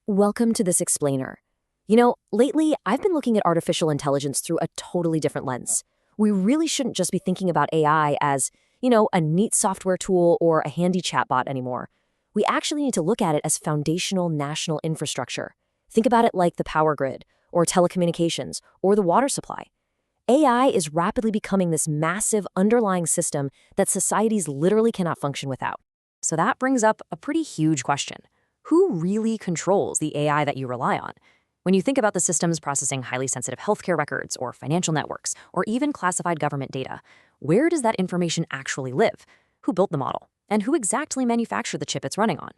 Welcome to this explainer. Lately, I've been looking at artificial intelligence through a totally different lens. We really shouldn't just be thinking about AI as, a neat software tool or a handy chatbot anymore. We actually need to look at it as foundational national infrastructure. Think about it like the power grid, or telecommunications, or the water supply. AI is rapidly becoming this massive underlying system that societies literally cannot function without. So that brings up a pretty huge question. Who really controls the AI that you rely on? When you think about the systems processing highly sensitive healthcare records or financial networks or even classified government data, where does that information actually live? Who built the model? And who exactly manufactured the chip it's running on?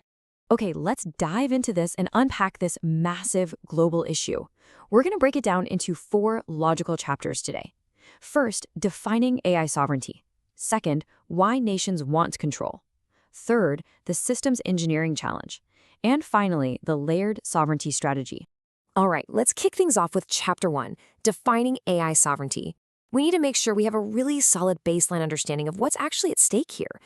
Okay, let's dive into this and unpack this massive global issue. We're going to break it down into 4 logical chapters today. First, defining AI sovereignty. Second, why nations want control. Third, the systems engineering challenge. And finally, the layered sovereignty strategy. All right, let's kick things off with Chapter 1, Defining AI Sovereignty. We need to make sure we have a really solid baseline understanding of what's actually at stake here.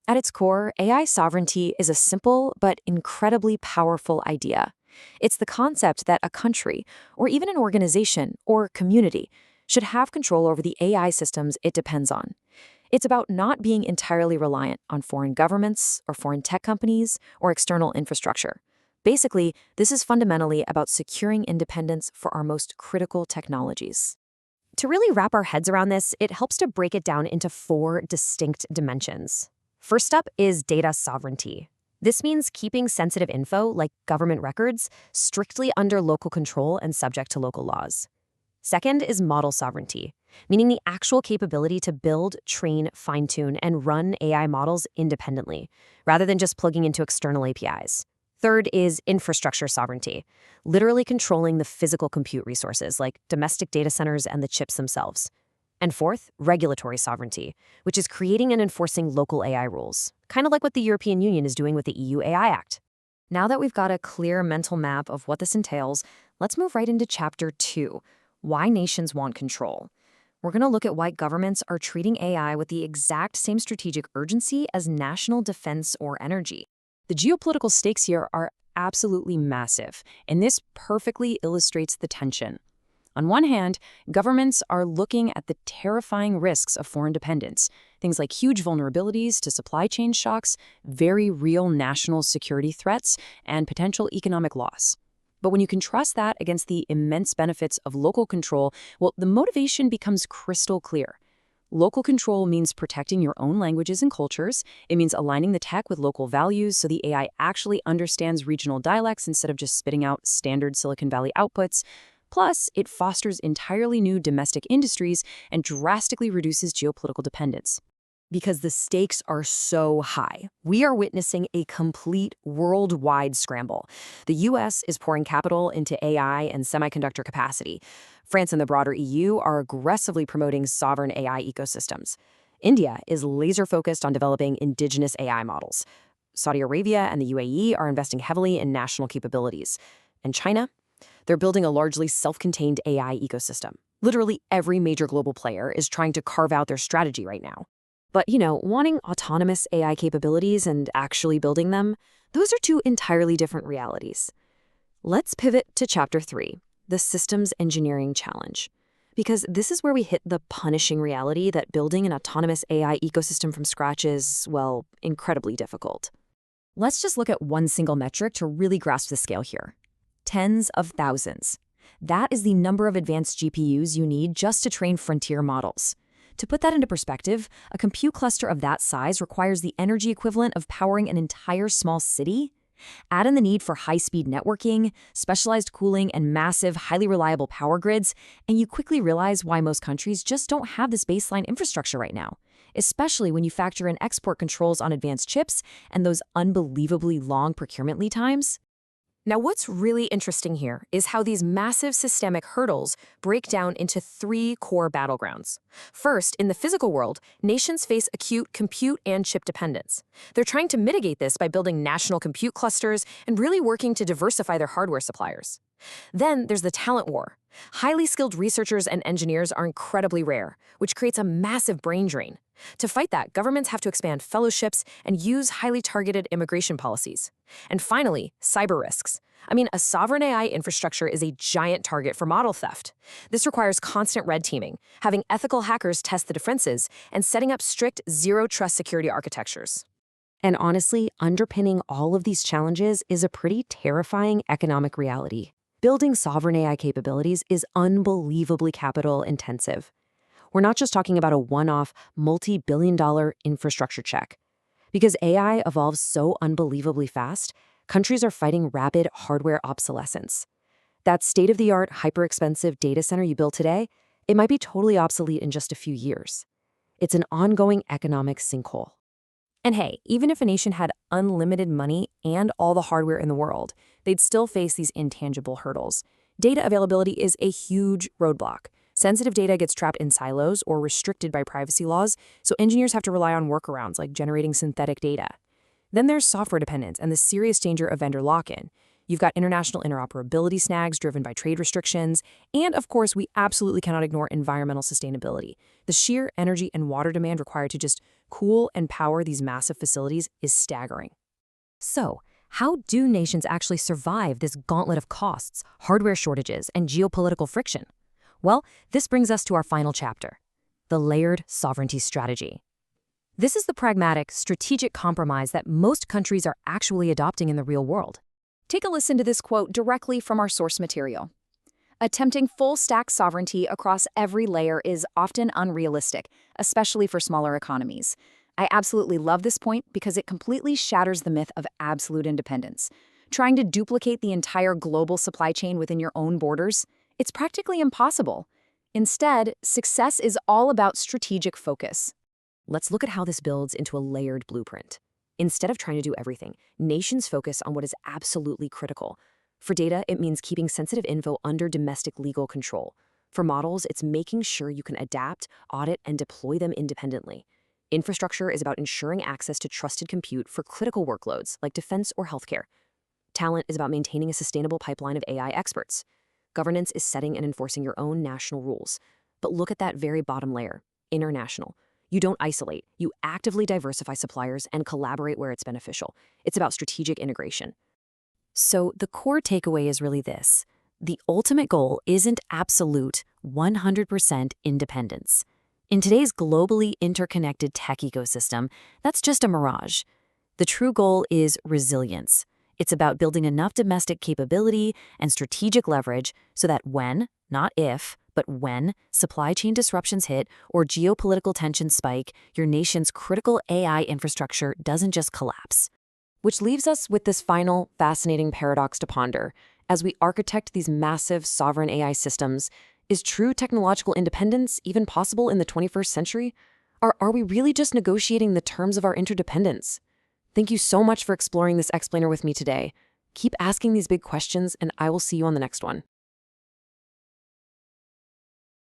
At its core, AI sovereignty is a simple but incredibly powerful idea. It's the concept that a country, or even an organization or community, should have control over the AI systems it depends on. It's about not being entirely reliant on foreign governments or foreign tech companies or external infrastructure. Basically, this is fundamentally about securing independence for our most critical technologies. To really wrap our heads around this, it helps to break it down into 4 distinct dimensions. First up is data sovereignty. This means keeping sensitive info, like government records, strictly under local control and subject to local laws. Second is model sovereignty, meaning the actual capability to build, train, fine-tune, and run AI models independently, rather than just plugging into external APIs. Third is infrastructure sovereignty, literally controlling the physical compute resources like domestic data centers and the chips themselves. And fourth, regulatory sovereignty, which is creating and enforcing local AI rules, kind of like what the European Union is doing with the EU AI Act. Now that we've got a clear mental map of what this entails, let's move right into Chapter 2, Why Nations Want Control. We're going to look at why governments are treating AI with the exact same strategic urgency as national defense or energy. The geopolitical stakes here are absolutely massive, and this perfectly illustrates the tension. On one hand, governments are looking at the terrifying risks of foreign dependence, things like huge vulnerabilities to supply chain shocks, very real national security threats, and potential economic loss. But when you contrast that against the immense benefits of local control, well, the motivation becomes crystal clear. Local control means protecting your own languages and cultures. It means aligning the tech with local values so the AI actually understands regional dialects instead of just spitting out standard Silicon Valley outputs. Plus, it fosters entirely new domestic industries and drastically reduces geopolitical dependence. Because the stakes are so high, we are witnessing a complete worldwide scramble. The US is pouring capital into AI and semiconductor capacity. France and the broader EU are aggressively promoting sovereign AI ecosystems. India is laser-focused on developing indigenous AI models. Saudi Arabia and the UAE are investing heavily in national capabilities. And China? They're building a largely self-contained AI ecosystem. Literally every major global player is trying to carve out their strategy right now. But, wanting autonomous AI capabilities and actually building them, those are 2 entirely different realities. Let's pivot to Chapter 3, the systems engineering challenge. Because this is where we hit the punishing reality that building an autonomous AI ecosystem from scratch is, well, incredibly difficult. Let's just look at one single metric to really grasp the scale here. Tens of thousands. That is the number of advanced GPUs you need just to train frontier models. To put that into perspective, a compute cluster of that size requires the energy equivalent of powering an entire small city. Add in the need for high-speed networking, specialized cooling, and massive, highly reliable power grids, and you quickly realize why most countries just don't have this baseline infrastructure right now, especially when you factor in export controls on advanced chips and those unbelievably long procurement lead times. Now, what's really interesting here is how these massive systemic hurdles break down into 3 core battlegrounds. First, in the physical world, nations face acute compute and chip dependence. They're trying to mitigate this by building national compute clusters and really working to diversify their hardware suppliers. Then there's the talent war. Highly skilled researchers and engineers are incredibly rare, which creates a massive brain drain. To fight that, governments have to expand fellowships and use highly targeted immigration policies. And finally, cyber risks. I mean, a sovereign AI infrastructure is a giant target for model theft. This requires constant red teaming, having ethical hackers test the defenses, and setting up strict zero-trust security architectures. And honestly, underpinning all of these challenges is a pretty terrifying economic reality. Building sovereign AI capabilities is unbelievably capital intensive. We're not just talking about a one-off, multi-billion-dollar infrastructure check. Because AI evolves so unbelievably fast, countries are fighting rapid hardware obsolescence. That state-of-the-art, hyper-expensive data center you build today, it might be totally obsolete in just a few years. It's an ongoing economic sinkhole. And hey, even if a nation had unlimited money and all the hardware in the world, they'd still face these intangible hurdles. Data availability is a huge roadblock. Sensitive data gets trapped in silos or restricted by privacy laws, so engineers have to rely on workarounds like generating synthetic data. Then there's software dependence and the serious danger of vendor lock-in. You've got international interoperability snags driven by trade restrictions, and of course, we absolutely cannot ignore environmental sustainability. The sheer energy and water demand required to just cool and power these massive facilities is staggering. So, how do nations actually survive this gauntlet of costs, hardware shortages, and geopolitical friction? Well, this brings us to our final chapter, the layered sovereignty strategy. This is the pragmatic, strategic compromise that most countries are actually adopting in the real world. Take a listen to this quote directly from our source material. Attempting full-stack sovereignty across every layer is often unrealistic, especially for smaller economies. I absolutely love this point because it completely shatters the myth of absolute independence. Trying to duplicate the entire global supply chain within your own borders, it's practically impossible. Instead, success is all about strategic focus. Let's look at how this builds into a layered blueprint. Instead of trying to do everything, nations focus on what is absolutely critical. For data, it means keeping sensitive info under domestic legal control. For models, it's making sure you can adapt, audit, and deploy them independently. Infrastructure is about ensuring access to trusted compute for critical workloads like defense or healthcare. Talent is about maintaining a sustainable pipeline of AI experts. Governance is setting and enforcing your own national rules. But look at that very bottom layer, international. You don't isolate, you actively diversify suppliers and collaborate where it's beneficial. It's about strategic integration. So the core takeaway is really this. The ultimate goal isn't absolute 100% independence. In today's globally interconnected tech ecosystem, that's just a mirage. The true goal is resilience. It's about building enough domestic capability and strategic leverage so that when, not if, but when supply chain disruptions hit or geopolitical tensions spike, your nation's critical AI infrastructure doesn't just collapse. Which leaves us with this final, fascinating paradox to ponder. As we architect these massive sovereign AI systems, is true technological independence even possible in the 21st century? Or are we really just negotiating the terms of our interdependence? Thank you so much for exploring this explainer with me today. Keep asking these big questions, and I will see you on the next one.